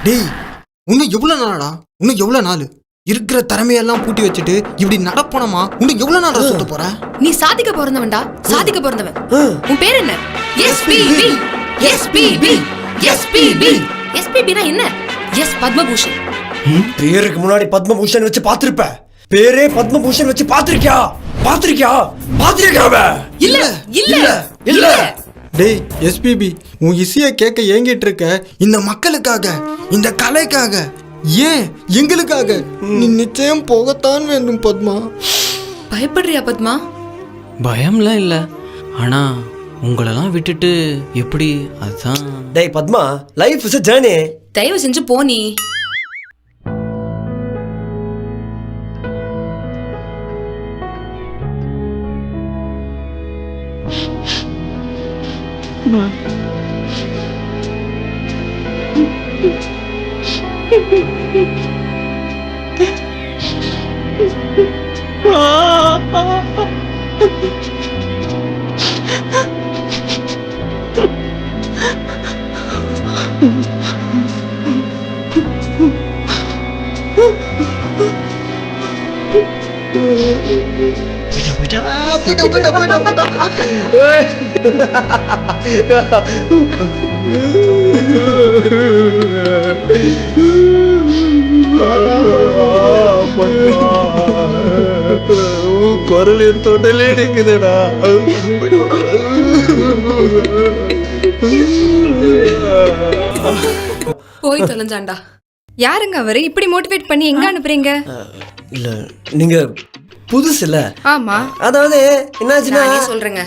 டேய் இன்னும் எவ்வளவு நாளடா? இன்னும் எவ்வளவு நாள்? இருக்கிற திறமையெல்லாம் பூட்டி வச்சுட்டு இப்படி நடப்போனமா இன்னும் எவ்வளவு நாளா சுத்த போற? நீ சாதிக்க பிறந்தவன்டா, சாதிக்க பிறந்தவன். உன் பேர் என்ன? எஸ்பிபி. எஸ்பிபி. எஸ்பிபி. எஸ்பிபினா என்ன? எஸ் பத்மபூஷன். பேருக்கு முன்னாடி பத்மபூஷன் வச்சு பாத்திருப்ப. பேரே பத்மபூஷன் வச்சு பாத்திருக்கியா? பாத்திருக்கியா? பாத்திருக்காவ? இல்ல இல்ல இல்ல. டேய் எஸ்பிபி, உன் இசைய கேட்க ஏங்கிட்டு இருக்க இந்த மக்களுக்காக, இந்த கலைக்காக, ஏன் எங்களுக்காக நீ நிச்சயம் போகத்தான் வேண்டும் பத்மா. பயப்படுறியா பத்மா? பயம்லாம் இல்லை, ஆனா உங்களெல்லாம் விட்டுட்டு எப்படி? அதுதான். டேய் Padma, life is a journey. தயவு செஞ்சு போ நீ. குரல் என் தொண்டலே நிக்குதுடா. போய் தொலைஞ்சாண்டா. யாருங்க அவரு? இப்படி மோட்டிவேட் பண்ணி எங்க அனுப்புறீங்க? இல்ல நீங்க புதுசு இல்ல. ஆமா, அதாவது என்னாச்சுன்னா நானே சொல்றேங்க.